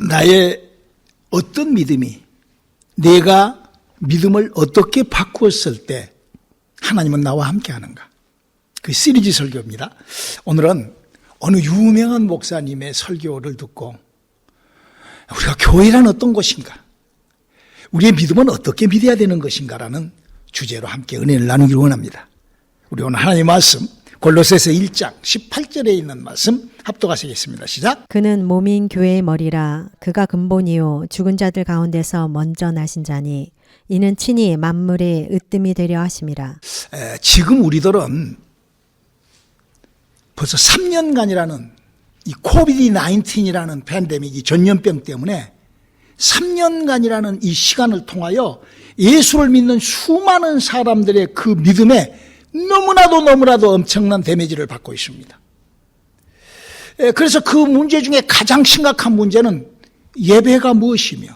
나의 어떤 믿음이 내가 믿음을 어떻게 바꾸었을 때 하나님은 나와 함께 하는가? 그 시리즈 설교입니다. 오늘은 어느 유명한 목사님의 설교를 듣고 우리가 교회란 어떤 곳인가? 우리의 믿음은 어떻게 믿어야 되는 것인가라는 주제로 함께 은혜를 나누기를 원합니다. 우리 오늘 하나님의 말씀 골로새서 1장 18절에 있는 말씀 합독하시겠습니다. 시작. 그는 몸인 교회의 머리라. 그가 근본이요 죽은 자들 가운데서 먼저 나신 자니 이는 친히 만물의 으뜸이 되려 하심이라. 지금 우리들은 벌써 3년간이라는 이 코비드-19이라는 팬데믹, 이 전염병 때문에 3년간이라는 이 시간을 통하여 예수를 믿는 수많은 사람들의 그 믿음에 너무나도 엄청난 데미지를 받고 있습니다. 그래서 그 문제 중에 가장 심각한 문제는 예배가 무엇이며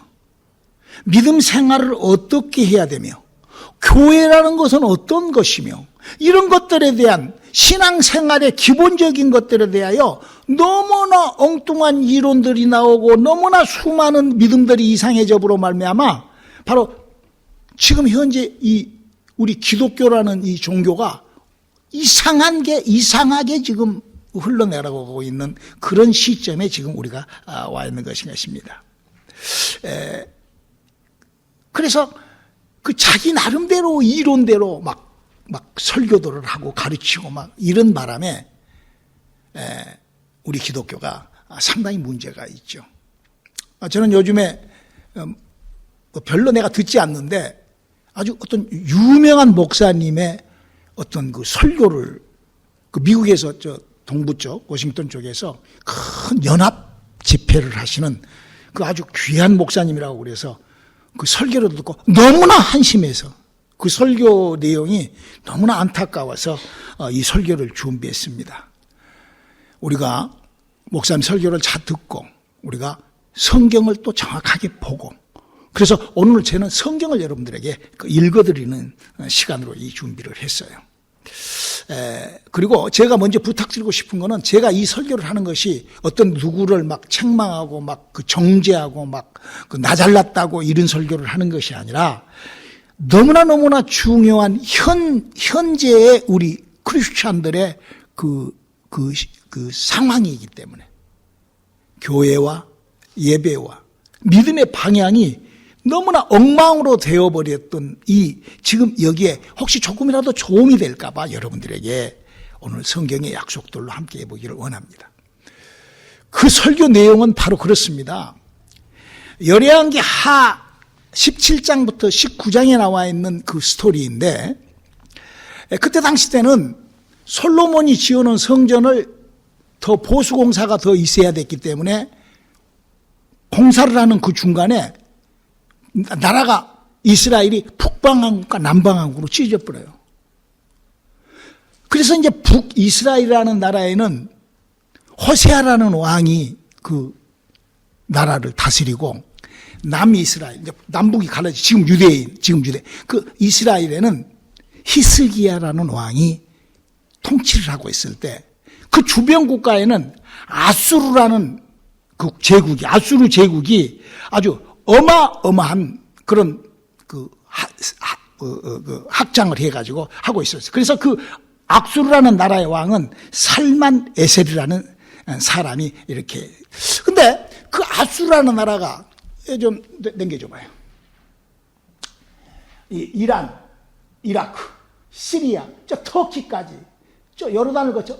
믿음 생활을 어떻게 해야 되며 교회라는 것은 어떤 것이며 이런 것들에 대한 신앙생활의 기본적인 것들에 대하여 너무나 엉뚱한 이론들이 나오고 너무나 수많은 믿음들이 이상해져으로 말미암아 바로 지금 현재 이 우리 기독교라는 이 종교가 이상하게 지금 흘러내려가고 있는 그런 시점에 지금 우리가 와 있는 것입니다. 그래서 그 자기 나름대로 이론대로 막 설교들을 하고 가르치고 막 이런 바람에 우리 기독교가 상당히 문제가 있죠. 저는 요즘에 별로 내가 듣지 않는데 아주 어떤 유명한 목사님의 어떤 그 설교를 그 미국에서 저 동부 쪽 워싱턴 쪽에서 큰 연합 집회를 하시는 그 아주 귀한 목사님이라고 그래서 그 설교를 듣고 너무나 한심해서 그 설교 내용이 너무나 안타까워서 이 설교를 준비했습니다. 우리가 목사님 설교를 잘 듣고 우리가 성경을 또 정확하게 보고 그래서 오늘 저는 성경을 여러분들에게 읽어드리는 시간으로 이 준비를 했어요. 그리고 제가 먼저 부탁드리고 싶은 거는 제가 이 설교를 하는 것이 어떤 누구를 막 책망하고 막 그 정죄하고 막 그 나 잘났다고 이런 설교를 하는 것이 아니라 너무나 중요한 현재의 우리 크리스찬들의 그 상황이기 때문에 교회와 예배와 믿음의 방향이 너무나 엉망으로 되어버렸던 이 지금 여기에 혹시 조금이라도 도움이 될까봐 여러분들에게 오늘 성경의 약속들로 함께 해보기를 원합니다. 그 설교 내용은 바로 그렇습니다. 열왕기 하 17장부터 19장에 나와 있는 그 스토리인데 그때 당시 때는 솔로몬이 지어놓은 성전을 더 보수공사가 더 있어야 됐기 때문에 공사를 하는 그 중간에 나라가 이스라엘이 북방왕국과 남방왕국으로 찢어버려요. 그래서 이제 북이스라엘이라는 나라에는 호세아라는 왕이 그 나라를 다스리고 남이스라엘, 남북이 갈라져 지금 유대 그 이스라엘에는 히스기야라는 왕이 통치를 하고 있을 때 그 주변 국가에는 아수르라는 그 제국이 아수르 제국이 아주 어마어마한 그런 확장을 해가지고 하고 있었어요. 그래서 그 아수르라는 나라의 왕은 살만 에셀이라는 사람이 이렇게. 근데 그 아수르라는 나라가 좀 넘겨줘봐요. 이란, 이라크, 시리아, 저 터키까지, 저 요르단을 거쳐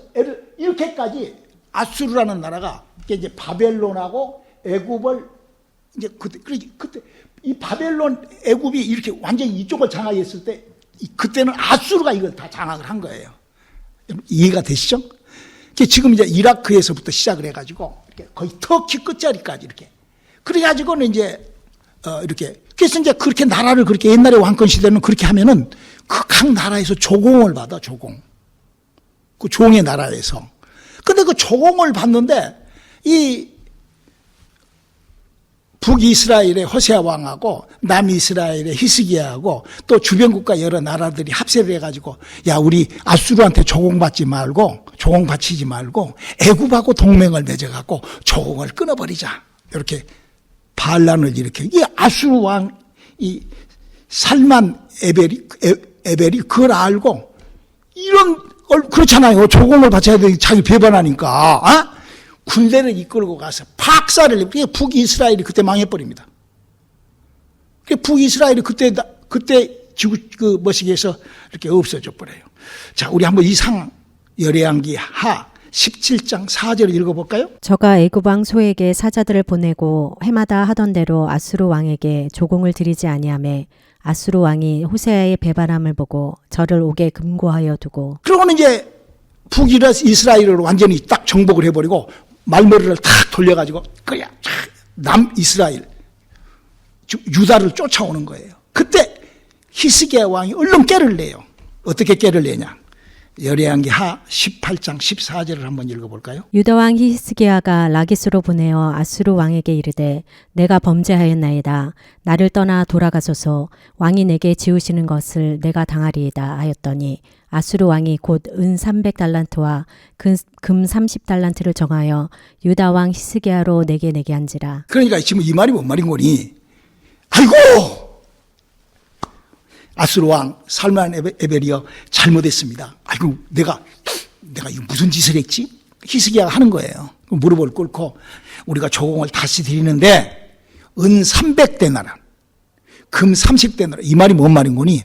이렇게까지 아수르라는 나라가 이제 바벨론하고 애굽을 이제 그때 이 바벨론 애굽이 이렇게 완전히 이쪽을 장악했을 때 그때는 아수르가 이걸 다 장악을 한 거예요. 이해가 되시죠? 지금 이제 이라크에서부터 시작을 해가지고 거의 터키 끝자리까지 이렇게 그래가지고는 이제 이렇게 그래서 이제 그렇게 나라를 그렇게 옛날에 왕권 시대는 그렇게 하면은 그 각 나라에서 조공을 받아 그 종의 나라에서. 근데 그 조공을 받는데 이 북이스라엘의 호세아 왕하고 남이스라엘의 히스기야하고 또 주변 국가 여러 나라들이 합세를 해가지고 야 우리 아수르한테 조공받지 말고 조공 바치지 말고 애굽하고 동맹을 맺어갖고 조공을 끊어버리자 이렇게 반란을 일으켜. 이 아수르 왕, 이 살만 에벨이 그걸 알고, 그렇잖아요. 조공을 바쳐야 돼. 자기 배반하니까. 군대를 이끌고 가서 박살을, 북이스라엘이 그때 망해버립니다. 북이스라엘이 그때 지구, 머시기에서 이렇게 없어져 버려요. 자, 우리 한번 이 상황, 열왕기 하 17장 4절을 읽어볼까요? 저가 애굽 왕 소에게 사자들을 보내고 해마다 하던 대로 아수르 왕에게 조공을 드리지 아니하매 아수르 왕이 호세아의 배반함을 보고 저를 옥에 금고하여 두고 그러고는 이제 북이스라엘을 완전히 딱 정복을 해버리고 말머리를 탁 돌려가지고 그냥 남이스라엘 유다를 쫓아오는 거예요. 그때 히스기야 왕이 얼른 깨를 내요. 어떻게 깨를 내냐? 열왕기 하 18장 14절을 한번 읽어볼까요? 유다 왕 히스기야가 라기스로 보내어 아수르 왕에게 이르되 내가 범죄하였나이다. 나를 떠나 돌아가소서. 왕이 내게 지우시는 것을 내가 당하리이다 하였더니 아수르 왕이 곧 은 300달란트와 금 30달란트를 정하여 유다 왕 히스기야로 내게 한지라. 그러니까 지금 이 말이 뭔 말인 거니? 아이고! 아수르 왕 살만 에벨이여 잘못했습니다. 아이고 내가 이거 무슨 짓을 했지? 히스기야가 하는 거예요. 무릎을 꿇고 우리가 조공을 다시 드리는데 은 300데나라 금 30데나라 이 말이 뭔 말인 거니?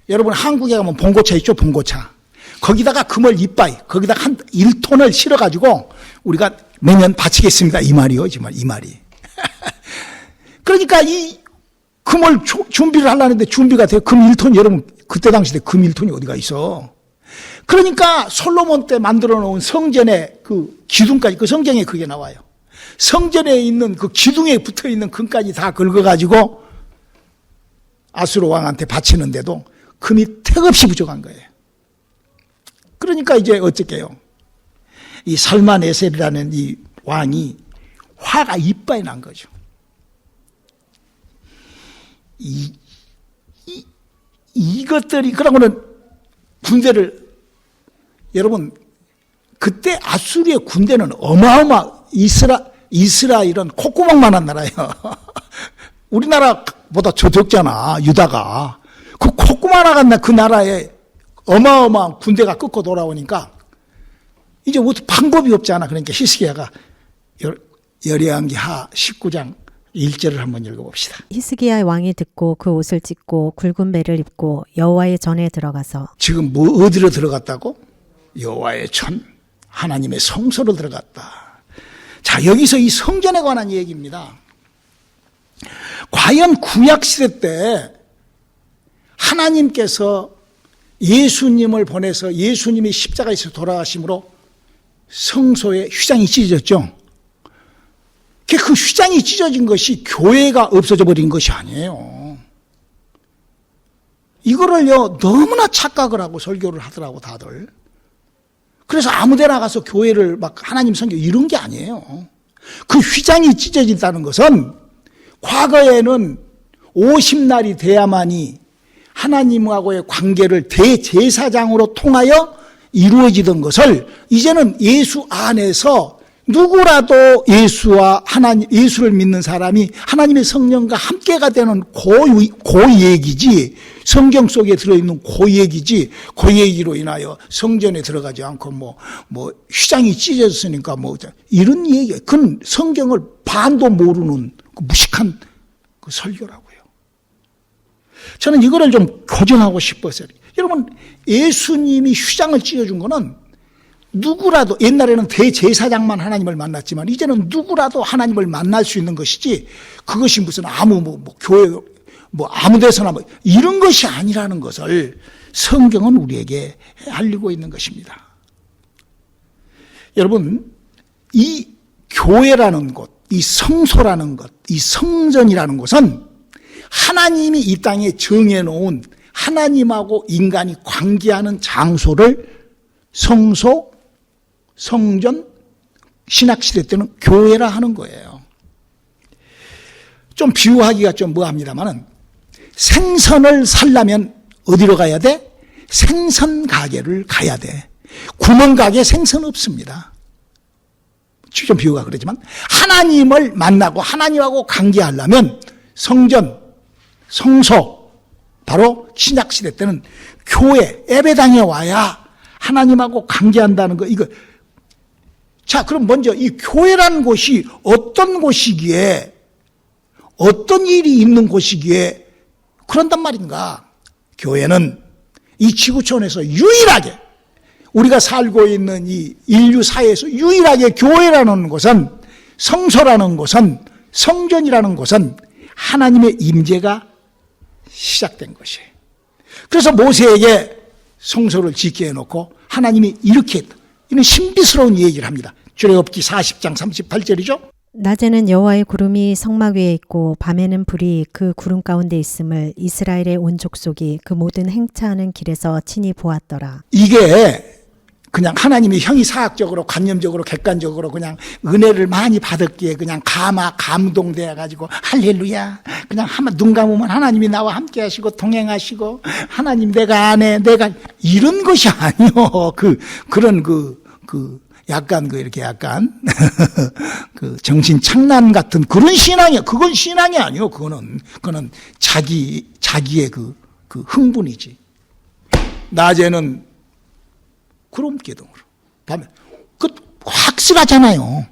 여러분 한국에 가면 봉고차 있죠? 봉고차. 거기다가 금을 이빠이 거기다가 한 1톤을 실어가지고 우리가 매년 바치겠습니다. 이 말이요. 이 말이. 그러니까 이 금을 준비를 하려는데 준비가 돼요. 금 1톤 여러분 그때 당시에 금 1톤이 어디가 있어. 그러니까 솔로몬 때 만들어 놓은 성전의 그 기둥까지 그 성경에 그게 나와요. 성전에 있는 그 기둥에 붙어 있는 금까지 다 긁어가지고 아수르 왕한테 바치는데도 금이 택없이 부족한 거예요. 그러니까 이제 어떻게요? 이 살만에셀이라는 이 왕이 화가 이빠이 난 거죠. 이것들이, 그러고는 군대를, 여러분, 그때 아수르의 군대는 이스라엘은 콧구멍만한 나라예요. 우리나라보다 더 적잖아, 유다가. 그 콧구멍만한 그 나라에 어마어마한 군대가 끄고 돌아오니까 이제 어떻게 방법이 없지 않아. 그러니까 히스기야가 열왕기 하 19장 1절을 한번 읽어봅시다. 히스기야 왕이 듣고 그 옷을 찢고 굵은 배를 입고 여호와의 전에 들어가서. 지금 뭐 어디로 들어갔다고? 여호와의 전, 하나님의 성소로 들어갔다. 자, 여기서 이 성전에 관한 얘기입니다. 과연 구약시대 때 하나님께서 예수님을 보내서 예수님이 십자가에서 돌아가심으로 성소의 휘장이 찢어졌죠. 그 휘장이 찢어진 것이 교회가 없어져 버린 것이 아니에요. 이거를요 너무나 착각을 하고 설교를 하더라고 다들. 그래서 아무데나 가서 교회를 막 하나님 성경 이런 게 아니에요. 그 휘장이 찢어진다는 것은 과거에는 50날이 돼야만이 하나님하고의 관계를 대제사장으로 통하여 이루어지던 것을 이제는 예수 안에서 누구라도 예수를 믿는 사람이 하나님의 성령과 함께가 되는 그 얘기지, 성경 속에 들어있는 그 얘기지, 그 얘기로 인하여 성전에 들어가지 않고 뭐 휘장이 찢어졌으니까 이런 얘기, 그건 성경을 반도 모르는 그 무식한 그 설교라고요. 저는 이거를 좀 교정하고 싶어서요. 여러분, 예수님이 휘장을 찢어준 거는 누구라도, 옛날에는 대제사장만 하나님을 만났지만 이제는 누구라도 하나님을 만날 수 있는 것이지, 그것이 무슨 교회 아무 데서나 이런 것이 아니라는 것을 성경은 우리에게 알리고 있는 것입니다. 여러분, 이 교회라는 곳, 이 성소라는 것, 이 성전이라는 곳은 하나님이 이 땅에 정해놓은 하나님하고 인간이 관계하는 장소를 성소, 성전, 신학시대 때는 교회라 하는 거예요. 좀 비유하기가 좀 뭐합니다만은, 생선을 살려면 어디로 가야 돼? 생선 가게를 가야 돼. 구멍 가게 생선 없습니다. 좀 비유가 그러지만 하나님을 만나고 하나님하고 관계하려면 성전, 성소, 바로 신약시대 때는 교회, 예배당에 와야 하나님하고 관계한다는 거. 이거. 자, 그럼 먼저 이 교회라는 곳이 어떤 곳이기에, 어떤 일이 있는 곳이기에 그런단 말인가? 교회는 이 지구촌에서 유일하게, 우리가 살고 있는 이 인류 사회에서 유일하게 교회라는 곳은, 성소라는 곳은, 성전이라는 곳은 하나님의 임재가 시작된 것이에요. 그래서 모세에게 성소를 짓게 해놓고 하나님이 이렇게 했다. 이는 신비스러운 얘기를 합니다. 출애굽기 40장 38절이죠. 낮에는 여호와의 구름이 성막 위에 있고 밤에는 불이 그 구름 가운데 있음을 이스라엘의 온 족속이 그 모든 행차하는 길에서 친히 보았더라. 이게 그냥 하나님이 형이사학적으로 관념적으로 객관적으로 그냥 은혜를 많이 받았기에 그냥 감동되어 가지고 할렐루야 그냥 한번 눈 감으면 하나님이 나와 함께 하시고 동행하시고 하나님 내가 안해 내가 이런 것이 아니요. 그런 약간 이렇게 약간 그 정신 착란 같은 그런 신앙이야. 그건 신앙이 아니요. 그거는 자기의 그 흥분이지. 낮에는 구름 기둥으로, 밤에 확실하잖아요.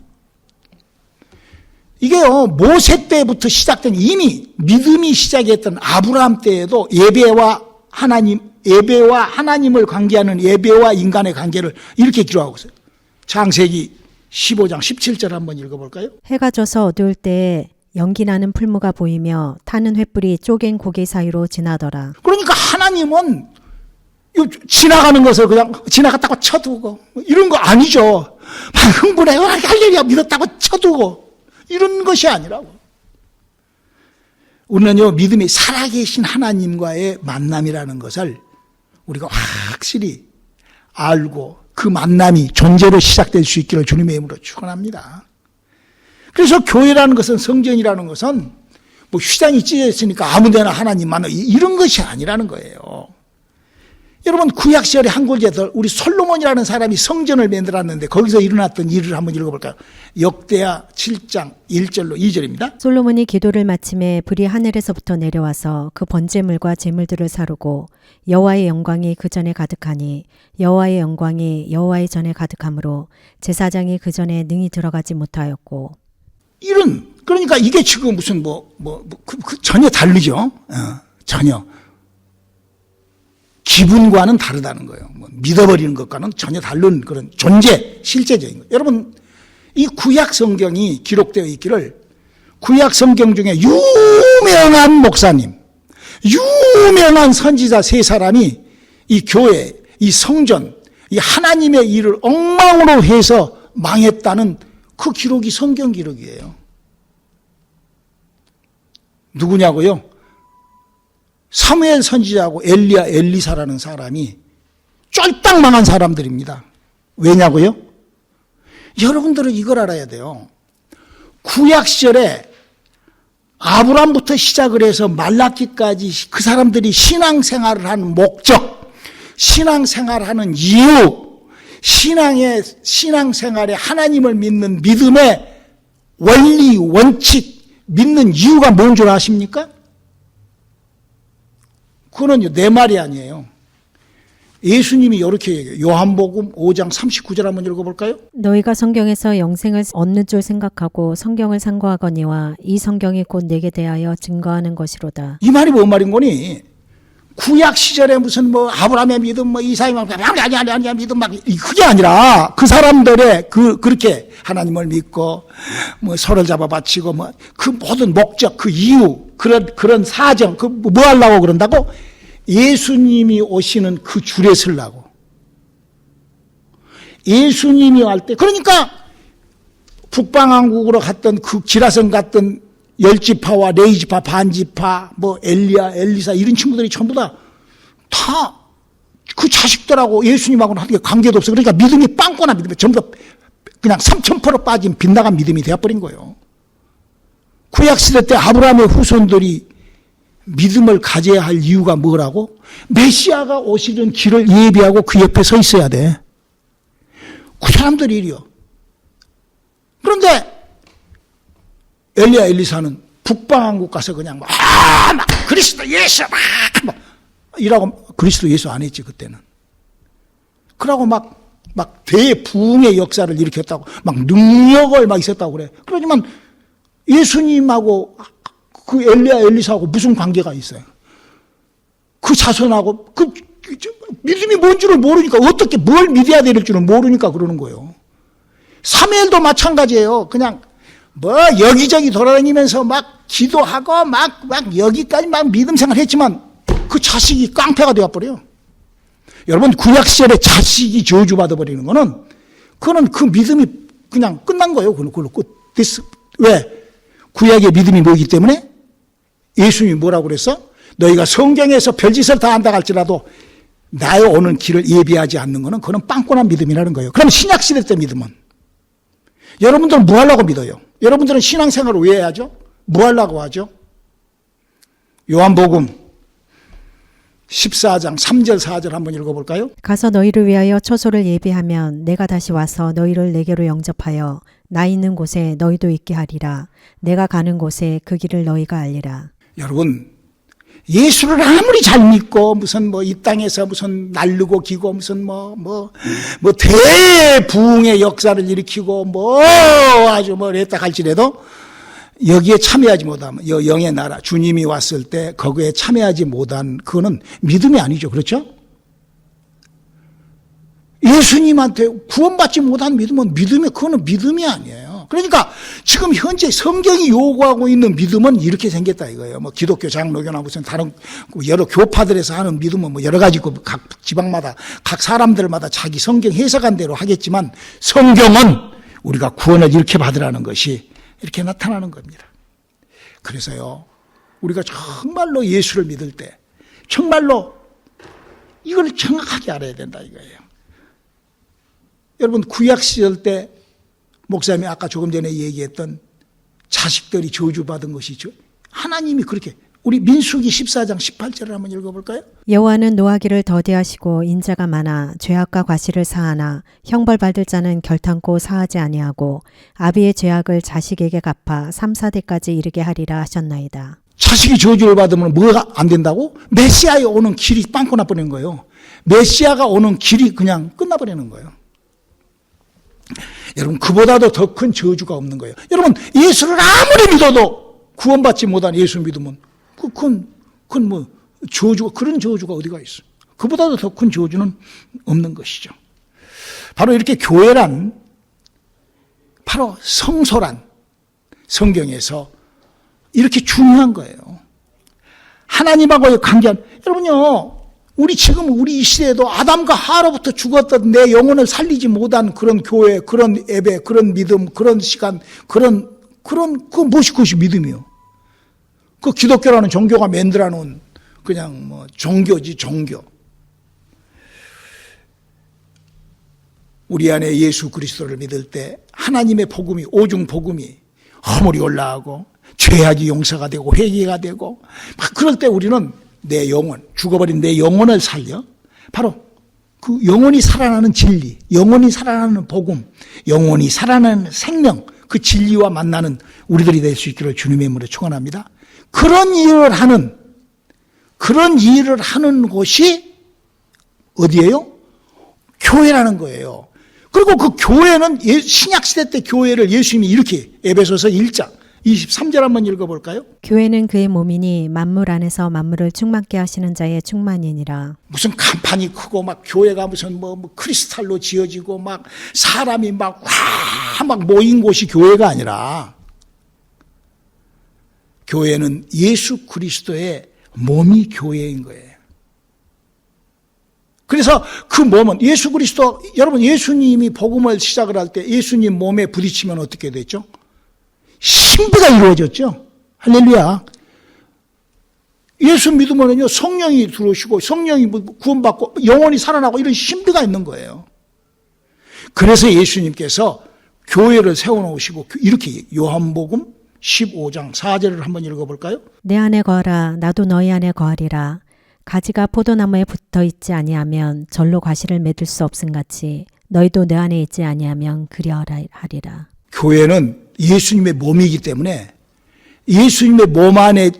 이게요 모세 때부터 시작된 이미 믿음이 시작했던 아브라함 때에도 예배와 하나님을 관계하는 예배와 인간의 관계를 이렇게 기록하고 있어요. 창세기 15장 17절 한번 읽어볼까요? 해가 져서 어두울 때에 연기 나는 풀무가 보이며 타는 횃불이 쪼갠 고개 사이로 지나더라. 그러니까 하나님은 지나가는 것을 그냥 지나갔다고 쳐두고 이런 거 아니죠. 막 흥분해요. 할렐루야 믿었다고 쳐두고 이런 것이 아니라고. 우리는요 믿음이 살아계신 하나님과의 만남이라는 것을 우리가 확실히 알고 그 만남이 존재로 시작될 수 있기를 주님의 이름으로 축원합니다. 그래서 교회라는 것은 성전이라는 것은 뭐 휘장이 찢어 있으니까 아무데나 하나님 만나 이런 것이 아니라는 거예요. 여러분 구약시절의 한 군데서 우리 솔로몬이라는 사람이 성전을 만들었는데 거기서 일어났던 일을 한번 읽어볼까요? 역대하 7장 1절로 2절입니다. 솔로몬이 기도를 마침에 불이 하늘에서부터 내려와서 그 번제물과 제물들을 사르고 여호와의 영광이 그 전에 가득하니 여호와의 영광이 여호와의 전에 가득하므로 제사장이 그 전에 능히 들어가지 못하였고. 그러니까 이게 지금 무슨 전혀 다르죠. 전혀. 기분과는 다르다는 거예요. 믿어버리는 것과는 전혀 다른 그런 존재, 실제적인 거예요. 여러분, 이 구약 성경이 기록되어 있기를 구약 성경 중에 유명한 목사님, 유명한 선지자 세 사람이 이 교회, 이 성전, 이 하나님의 일을 엉망으로 해서 망했다는 그 기록이 성경 기록이에요. 누구냐고요? 사무엘 선지자하고 엘리야, 엘리사라는 사람이 쫄딱 망한 사람들입니다. 왜냐고요? 여러분들은 이걸 알아야 돼요. 구약 시절에 아브람부터 시작을 해서 말라기까지 그 사람들이 신앙생활을 하는 목적, 신앙생활하는 이유, 신앙생활에 하나님을 믿는 믿음의 원리, 원칙, 믿는 이유가 뭔 줄 아십니까? 그거는요, 내 말이 아니에요. 예수님이 이렇게 얘기해요. 요한복음 5장 39절 한번 읽어볼까요? 너희가 성경에서 영생을 얻는 줄 생각하고 성경을 상고하거니와 이 성경이 곧 내게 대하여 증거하는 것이로다. 이 말이 뭔 말인 거니? 구약 시절에 무슨 아브라함의 믿음, 이사의 아니 믿음 그게 아니라 그 사람들의 그렇게 하나님을 믿고 서로를 잡아 바치고 그 모든 목적, 그 이유, 그런 사정, 뭐 하려고 그런다고? 예수님이 오시는 그 줄에 서려고. 예수님이 할 때, 그러니까 북방왕국으로 갔던 그 기라성 갔던 열지파와 레이지파, 반지파, 엘리야, 엘리사 이런 친구들이 전부 다 그 자식들하고 예수님하고는 하는 게 관계도 없어. 그러니까 믿음이 빵꾸나 믿음이 전부 다 그냥 3000% 빠진 빗나간 믿음이 되어버린 거예요. 구약시대 때 아브라함의 후손들이 믿음을 가져야 할 이유가 뭐라고? 메시아가 오시는 길을 예비하고 그 옆에 서 있어야 돼. 그 사람들이 이래요. 그런데 엘리야 엘리사는 북방왕국 가서 그냥 막 그리스도 예수 막 이라고, 그리스도 예수 안 했지 그때는. 그러고 막 대부흥의 역사를 일으켰다고, 막 능력을 막 있었다고 그래. 그러지만 예수님하고 그 엘리야 엘리사하고 무슨 관계가 있어요? 그 자손하고 믿음이 뭔 줄을 모르니까, 어떻게 뭘 믿어야 될 줄을 모르니까 그러는 거예요. 사무엘도 마찬가지예요. 그냥 뭐 여기저기 돌아다니면서 막 기도하고 막 여기까지 막 믿음 생활했지만 그 자식이 깡패가 되어버려요. 여러분, 구약 시절에 자식이 저주받아 버리는 거는, 그거는 그 믿음이 그냥 끝난 거예요. 그걸로 끝. 왜? 구약의 믿음이 뭐이기 때문에? 예수님이 뭐라고 그랬어? 너희가 성경에서 별짓을 다 한다 할지라도 나의 오는 길을 예비하지 않는 거는, 그건 빵꾸난 믿음이라는 거예요. 그럼 신약 시대 때 믿음은? 여러분들은 뭐 하려고 믿어요? 여러분들은 신앙생활을 왜 해야죠? 뭐 하려고 하죠? 요한복음 14장 3절 4절 한번 읽어볼까요? 가서 너희를 위하여 처소를 예비하면 내가 다시 와서 너희를 내게로 영접하여 나 있는 곳에 너희도 있게 하리라. 내가 가는 곳에 그 길을 너희가 알리라. 여러분, 예수를 아무리 잘 믿고 무슨 이 땅에서 무슨 날르고 기고 무슨 대부흥의 역사를 일으키고 아주 했다 할지라도 여기에 참여하지 못하면, 영의 나라 주님이 왔을 때 거기에 참여하지 못한, 그거는 믿음이 아니죠. 그렇죠? 예수님한테 구원받지 못한 믿음은 그거는 믿음이 아니에요. 그러니까 지금 현재 성경이 요구하고 있는 믿음은 이렇게 생겼다 이거예요. 기독교, 장로교나 무슨 다른 여러 교파들에서 하는 믿음은 여러 가지고 각 지방마다 각 사람들마다 자기 성경 해석한 대로 하겠지만, 성경은 우리가 구원을 이렇게 받으라는 것이 이렇게 나타나는 겁니다. 그래서요, 우리가 정말로 예수를 믿을 때 정말로 이걸 정확하게 알아야 된다 이거예요. 여러분, 구약 시절 때 목사님이 아까 조금 전에 얘기했던 자식들이 저주받은 것이죠. 하나님이 그렇게, 우리 민수기 14장 18절을 한번 읽어볼까요? 여호와는 노하기를 더디하시고 인자가 많아 죄악과 과실을 사하나 형벌받을 자는 결탄코 사하지 아니하고 아비의 죄악을 자식에게 갚아 3, 4대까지 이르게 하리라 하셨나이다. 자식이 저주를 받으면 뭐가 안 된다고? 메시아에 오는 길이 빵꾸 나버리는 거예요. 메시아가 오는 길이 그냥 끝나버리는 거예요. 여러분, 그보다도 더 큰 저주가 없는 거예요. 여러분, 예수를 아무리 믿어도 구원받지 못한 예수 믿으면 그건 저주가, 그런 저주가 어디가 있어요? 그보다도 더 큰 저주는 없는 것이죠. 바로 이렇게 교회란, 바로 성소란, 성경에서 이렇게 중요한 거예요. 하나님하고의 관계한, 여러분요, 우리 우리 이 시대에도 아담과 하와로부터 죽었던 내 영혼을 살리지 못한 그런 교회, 그런 예배, 그런 믿음, 그런 시간, 그런 무엇이 그것이 믿음이요? 그 기독교라는 종교가 만들어 놓은 그냥 종교지, 종교. 우리 안에 예수 그리스도를 믿을 때 하나님의 복음이, 오중 복음이 허물이 올라가고 죄악이 용서가 되고 회개가 되고, 막 그럴 때 우리는 내 영혼, 죽어버린 내 영혼을 살려, 바로 그 영혼이 살아나는 진리, 영혼이 살아나는 복음, 영혼이 살아나는 생명, 그 진리와 만나는 우리들이 될 수 있기를 주님의 이름으로 축원합니다. 그런 일을 하는 곳이 어디예요? 교회라는 거예요. 그리고 그 교회는 신약시대 때 교회를 예수님이 이렇게, 에베소서 1장 23절 한번 읽어볼까요? 교회는 그의 몸이니 만물 안에서 만물을 충만케 하시는 자의 충만이니라. 무슨 간판이 크고 막 교회가 무슨 크리스탈로 지어지고 막 사람이 막 모인 곳이 교회가 아니라, 교회는 예수 그리스도의 몸이 교회인 거예요. 그래서 그 몸은 예수 그리스도, 여러분, 예수님이 복음을 시작을 할 때 예수님 몸에 부딪히면 어떻게 됐죠? 신비가 이루어졌죠. 할렐루야. 예수 믿으면요, 성령이 들어오시고 성령이 구원받고 영혼이 살아나고 이런 신비가 있는 거예요. 그래서 예수님께서 교회를 세워놓으시고 이렇게, 요한복음 15장 4절을 한번 읽어볼까요? 내 안에 거하라 나도 너희 안에 거하리라. 가지가 포도나무에 붙어 있지 아니하면 절로 과실을 맺을 수 없음같이 너희도 내 안에 있지 아니하면 그리하리라. 교회는 예수님의 몸이기 때문에 예수님의 몸 안에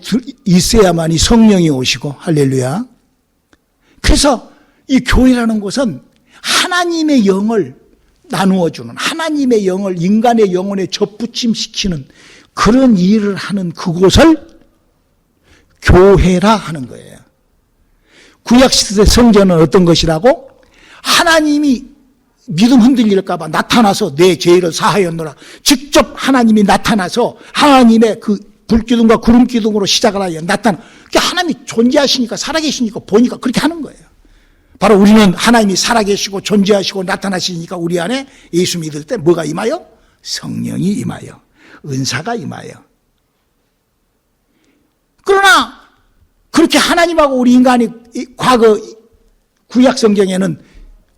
있어야만이 성령이 오시고, 할렐루야. 그래서 이 교회라는 것은 하나님의 영을 나누어주는, 하나님의 영을 인간의 영혼에 접붙임시키는 그런 일을 하는 그곳을 교회라 하는 거예요. 구약시대 성전은 어떤 것이라고? 하나님이 믿음 흔들릴까봐 나타나서 내 죄를 사하였노라. 직접 하나님이 나타나서 하나님의 그 불기둥과 구름기둥으로 시작을 하여 나타나. 그러니까 하나님이 존재하시니까, 살아계시니까 보니까 그렇게 하는 거예요. 바로 우리는 하나님이 살아계시고 존재하시고 나타나시니까 우리 안에 예수 믿을 때 뭐가 임하여? 성령이 임하여, 은사가 임하여. 그러나 그렇게 하나님하고 우리 인간이 과거 구약 성경에는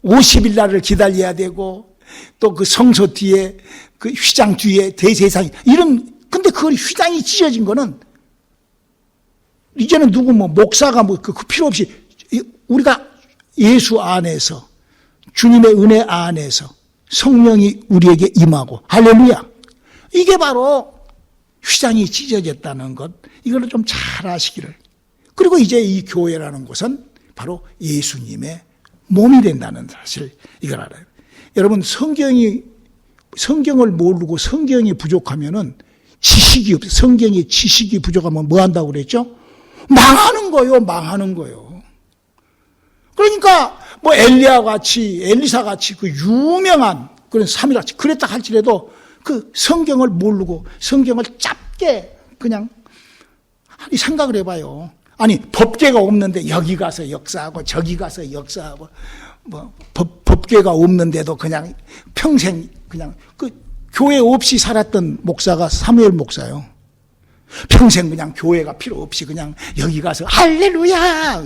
50일 날을 기다려야 되고, 또 그 성소 뒤에 그 휘장 뒤에 대제사장 이런, 근데 그 휘장이 찢어진 거는 이제는 누구 목사가 그 필요 없이 우리가 예수 안에서, 주님의 은혜 안에서 성령이 우리에게 임하고, 할렐루야. 이게 바로 휘장이 찢어졌다는 것, 이걸 좀 잘 아시기를. 그리고 이제 이 교회라는 것은 바로 예수님의 몸이 된다는 사실, 이걸 알아요. 여러분, 성경을 모르고 성경이 부족하면은 지식이 없어요. 성경의 지식이 부족하면 뭐 한다고 그랬죠? 망하는 거요, 망하는 거요. 그러니까 뭐 엘리야 같이, 엘리사 같이 그 유명한 그런 삼일같이 그랬다 할지라도 그 성경을 모르고 성경을 짧게 그냥 생각을 해봐요. 아니, 법궤가 없는데 여기 가서 역사하고 저기 가서 역사하고, 뭐 법궤가 없는데도 그냥 평생 그냥 그 교회 없이 살았던 목사가 사무엘 목사요. 평생 그냥 교회가 필요 없이 그냥 여기 가서 할렐루야.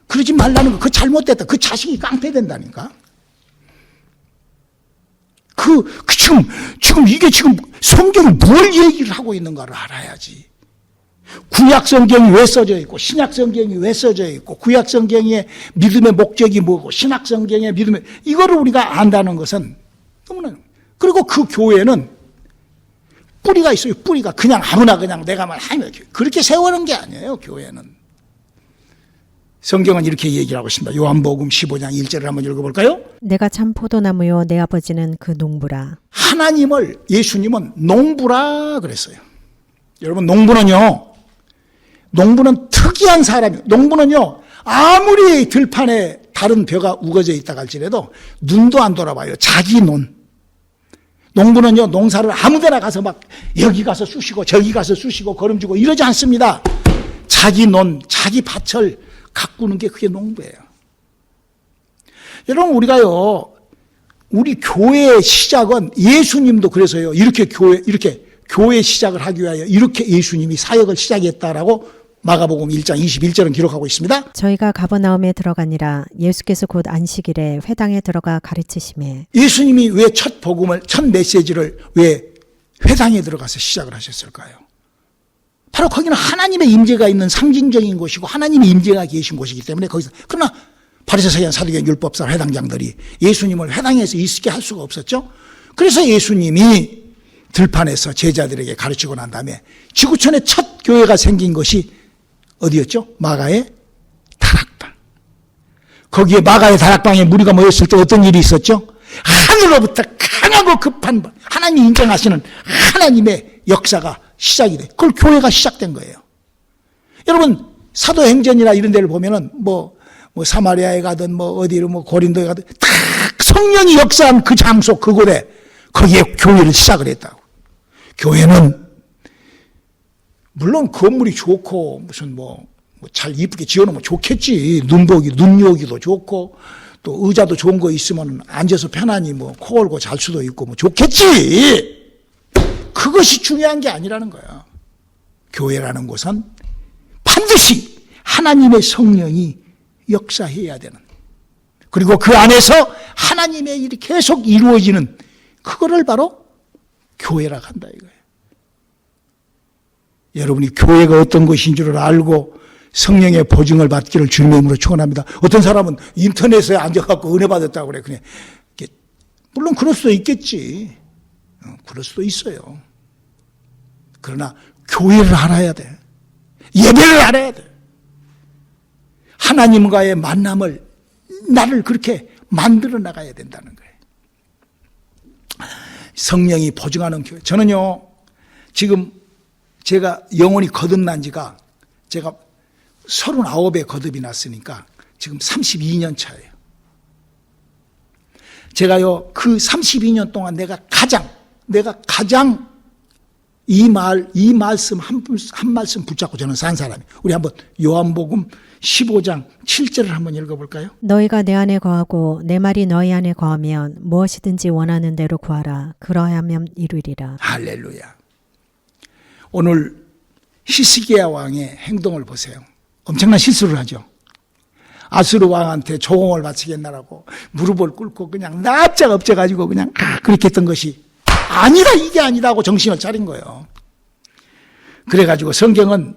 그러지 말라는 거, 그 잘못됐다. 그 자식이 깡패된다니까. 지금 이게 지금 성경이 뭘 얘기를 하고 있는가를 알아야지. 구약 성경이 왜 써져 있고, 신약 성경이 왜 써져 있고, 구약 성경의 믿음의 목적이 뭐고, 신약 성경의 믿음의, 이거를 우리가 안다는 것은 너무나. 그리고 그 교회는 뿌리가 있어요. 뿌리가 그냥 아무나 그냥 내가 말하면 그렇게 세우는 게 아니에요. 교회는. 성경은 이렇게 얘기를 하고 있습니다. 요한복음 15장 1절을 한번 읽어볼까요? 내가 참 포도나무요 내 아버지는 그 농부라. 하나님을, 예수님은 농부라 그랬어요. 여러분, 농부는 특이한 사람이에요. 농부는요, 아무리 들판에 다른 벼가 우거져 있다 할지라도 눈도 안 돌아봐요. 자기 논. 농부는요, 농사를 아무데나 가서 막 여기 가서 쑤시고 저기 가서 쑤시고 거름지고 이러지 않습니다. 자기 논, 자기 밭을 가꾸는 게 그게 농부예요. 여러분, 우리 교회의 시작은, 예수님도 그래서요, 이렇게 교회 시작을 하기 위하여 이렇게 예수님이 사역을 시작했다라고 마가복음 1장 21절은 기록하고 있습니다. 저희가 가버나움에 들어가니라. 예수께서 곧 안식일에 회당에 들어가 가르치시매. 예수님이 왜 첫 복음을, 첫 메시지를 왜 회당에 들어가서 시작을 하셨을까요? 바로 거기는 하나님의 임재가 있는 상징적인 곳이고 하나님의 임재가 계신 곳이기 때문에 거기서. 그러나 바리새 서기관 사두개인 율법사 회당장들이 예수님을 회당에서 있게 할 수가 없었죠. 그래서 예수님이 들판에서 제자들에게 가르치고 난 다음에 지구촌에 첫 교회가 생긴 것이 어디였죠? 마가의 다락방. 거기에 마가의 다락방에 무리가 모였을 때 어떤 일이 있었죠? 하늘로부터 강하고 급한 하나님이 인정하시는 하나님의 역사가 시작이 돼. 그걸 교회가 시작된 거예요. 여러분, 사도행전이나 이런 데를 보면은 뭐 사마리아에 가든 어디로 고린도에 가든 다 성령이 역사한 그 장소, 그곳에 거기에 교회를 시작을 했다고. 교회는 물론 건물이 좋고 무슨 잘 이쁘게 지어놓으면 좋겠지. 눈여기도 좋고 또 의자도 좋은 거 있으면 앉아서 편안히 코 골고 잘 수도 있고 좋겠지. 그것이 중요한 게 아니라는 거야. 교회라는 곳은 반드시 하나님의 성령이 역사해야 되는, 그리고 그 안에서 하나님의 일이 계속 이루어지는, 그거를 바로 교회라고 한다 이거예요. 여러분이 교회가 어떤 것인 줄을 알고 성령의 보증을 받기를 주님의 이름으로 축원합니다. 어떤 사람은 인터넷에 앉아갖고 은혜 받았다고 그래. 그냥 물론 그럴 수도 있겠지. 그럴 수도 있어요. 그러나 교회를 알아야 돼. 예배를 알아야 돼. 하나님과의 만남을 나를 그렇게 만들어 나가야 된다는 거예요. 성령이 보증하는 교회. 저는요, 지금 제가 영혼이 거듭난 지가 제가 39에 거듭이 났으니까 지금 32년 차예요. 제가요, 그 32년 동안 내가 가장 이 말씀 한 말씀 붙잡고 저는 산 사람이에요. 우리 한번 요한복음 15장 7절을 한번 읽어볼까요? 너희가 내 안에 거하고 내 말이 너희 안에 거하면 무엇이든지 원하는 대로 구하라. 그러하면 이루리라. 할렐루야. 오늘 히스기야 왕의 행동을 보세요. 엄청난 실수를 하죠. 아수르 왕한테 조공을 바치겠나라고 무릎을 꿇고 그냥 납작 엎져가지고 그냥 그렇게 했던 것이 아니다, 이게 아니다 하고 정신을 차린 거예요. 그래가지고 성경은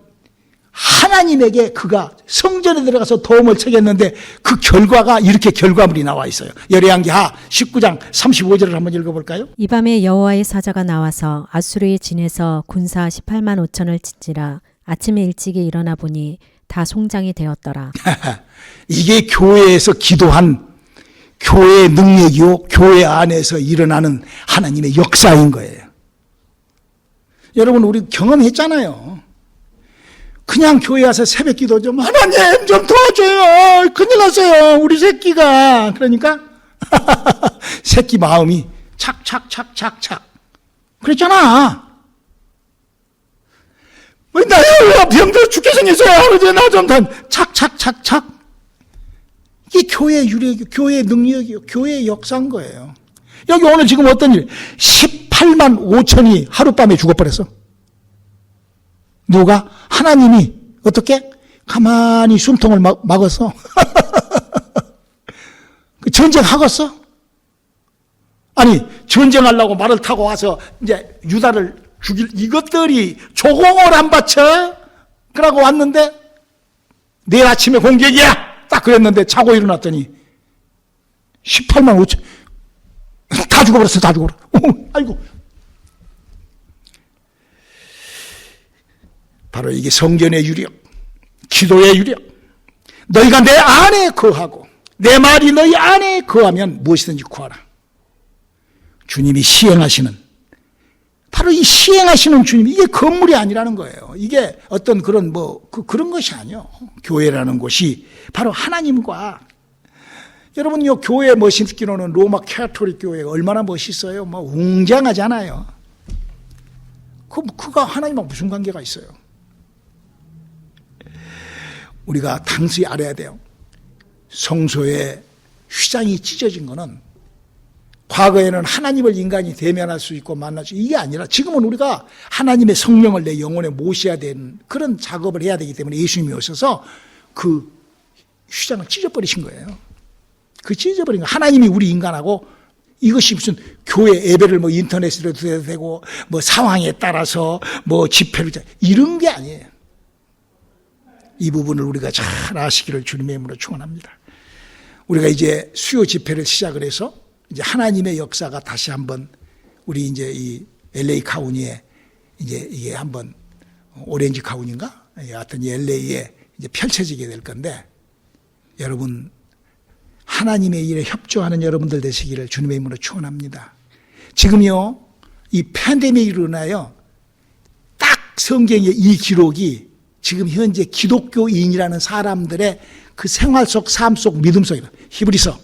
하나님에게 그가 성전에 들어가서 도움을 청했는데 그 결과가 이렇게 결과물이 나와 있어요. 열왕기하 19장 35절을 한번 읽어볼까요? 이 밤에 여호와의 사자가 나와서 아수르의 진에서 군사 18만 5천을 찢지라. 아침에 일찍이 일어나 보니 다 송장이 되었더라. 이게 교회에서 기도한 교회의 능력이요, 교회 안에서 일어나는 하나님의 역사인 거예요. 여러분, 우리 경험했잖아요. 그냥 교회 와서 새벽 기도 좀, 하나님 좀 도와줘요. 큰일 났어요, 우리 새끼가. 그러니까 새끼 마음이 착착착착착 그랬잖아. 나야 병들어 죽게 생겼어요. 아버지 나 좀 착착착착. 이게 교회의 유력이요, 교회의 능력이요, 교회의 역사인 거예요. 여기 오늘 지금 어떤 일? 18만 5천이 하룻밤에 죽어버렸어. 누가? 하나님이 어떻게? 가만히 숨통을 막았어. 전쟁하겠어? 아니, 전쟁하려고 말을 타고 와서 이제 유다를 죽일, 이것들이 조공을 안 바쳐? 그러고 왔는데, 내일 아침에 공격이야! 딱 그랬는데 자고 일어났더니 18만 5천 다 죽어버렸어. 다 죽어버렸어. 아이고. 바로 이게 성전의 유력, 기도의 유력. 너희가 내 안에 거하고 내 말이 너희 안에 거하면 무엇이든지 구하라. 주님이 시행하시는, 바로 이 시행하시는 주님, 이게 건물이 아니라는 거예요. 이게 어떤 그런 그런 것이 아니요. 교회라는 곳이 바로 하나님과, 여러분, 요 교회 멋있기로는 로마 캐톨릭 교회가 얼마나 멋있어요. 웅장하잖아요. 그가 하나님하고 무슨 관계가 있어요? 우리가 당시 알아야 돼요. 성소의 휘장이 찢어진 거는 과거에는 하나님을 인간이 대면할 수 있고 만날 수, 이게 아니라 지금은 우리가 하나님의 성령을 내 영혼에 모셔야 되는 그런 작업을 해야 되기 때문에 예수님이 오셔서 그 휘장을 찢어버리신 거예요. 그 찢어버린 거. 하나님이 우리 인간하고, 이것이 무슨 교회 예배를 인터넷으로 해도 되고 상황에 따라서 집회를 이런 게 아니에요. 이 부분을 우리가 잘 아시기를 주님의 이름으로 축원합니다. 우리가 이제 수요 집회를 시작을 해서 이제 하나님의 역사가 다시 한번 우리 이제 이 LA 카운티에 이제 이게 한번 오렌지 카운티인가? 하여튼 LA에 이제 펼쳐지게 될 건데, 여러분 하나님의 일에 협조하는 여러분들 되시기를 주님의 이름으로 축원합니다. 지금요 이 팬데믹으로 인하여 딱 성경의 이 기록이 지금 현재 기독교인이라는 사람들의 그 생활 속, 삶 속, 믿음 속이다. 히브리서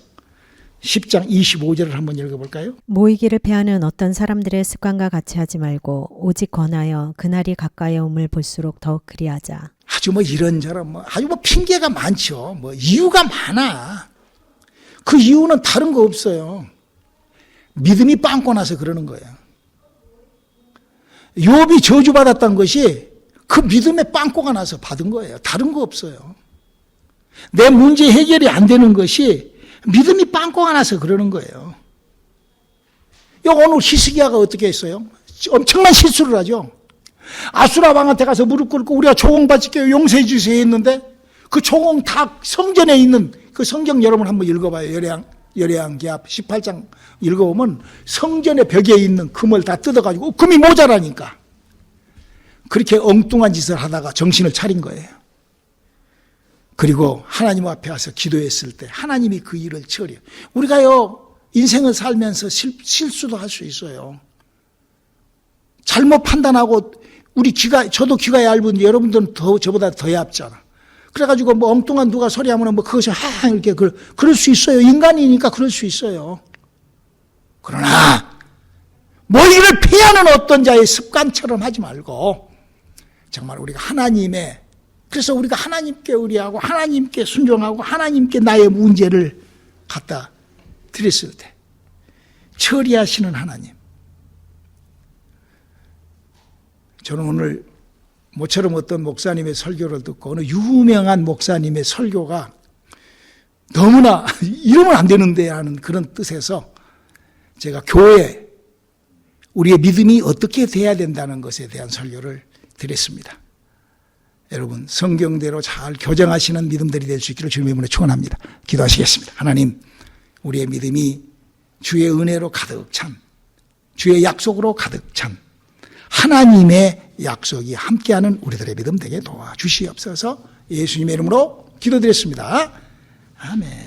10장 25절을 한번 읽어볼까요? 모이기를 패하는 어떤 사람들의 습관과 같이 하지 말고 오직 권하여 그날이 가까이 om을 볼수록 더욱 그리하자. 아주 이런저런 아주 핑계가 많죠. 이유가 많아. 그 이유는 다른 거 없어요. 믿음이 빵꾸 나서 그러는 거예요. 욥이 저주받았던 것이 그 믿음의 빵꾸가 나서 받은 거예요. 다른 거 없어요. 내 문제 해결이 안 되는 것이 믿음이 빵꾸가 나서 그러는 거예요. 오늘 히스기야가 어떻게 했어요? 엄청난 실수를 하죠. 아수라 왕한테 가서 무릎 꿇고 우리가 조공 바칠게요, 용서해 주세요 했는데 그 조공 다 성전에 있는 그 성경 여러분 한번 읽어봐요. 열애한 기합 18장 읽어보면 성전의 벽에 있는 금을 다 뜯어가지고 금이 모자라니까 그렇게 엉뚱한 짓을 하다가 정신을 차린 거예요. 그리고 하나님 앞에 와서 기도했을 때 하나님이 그 일을 처리해요. 우리가요 인생을 살면서 실수도 할 수 있어요. 잘못 판단하고 저도 귀가 얇은데 여러분들은 저보다 더 얇잖아. 그래가지고 뭐 엉뚱한 누가 소리하면 뭐 그것이 이렇게 그럴 수 있어요. 인간이니까 그럴 수 있어요. 그러나 모이를 피하는 어떤 자의 습관처럼 하지 말고 정말 우리가 그래서 우리가 하나님께 의뢰하고 하나님께 순종하고 하나님께 나의 문제를 갖다 드렸을 때 처리하시는 하나님. 저는 오늘 모처럼 어떤 목사님의 설교를 듣고 어느 유명한 목사님의 설교가 너무나 이러면 안 되는데 하는 그런 뜻에서 제가 교회 우리의 믿음이 어떻게 돼야 된다는 것에 대한 설교를 드렸습니다. 여러분 성경대로 잘 교정하시는 믿음들이 될 수 있기를 주님의 이름으로 축원합니다. 기도하시겠습니다. 하나님 우리의 믿음이 주의 은혜로 가득 찬 주의 약속으로 가득 찬 하나님의 약속이 함께하는 우리들의 믿음 되게 도와주시옵소서. 예수님의 이름으로 기도드렸습니다. 아멘.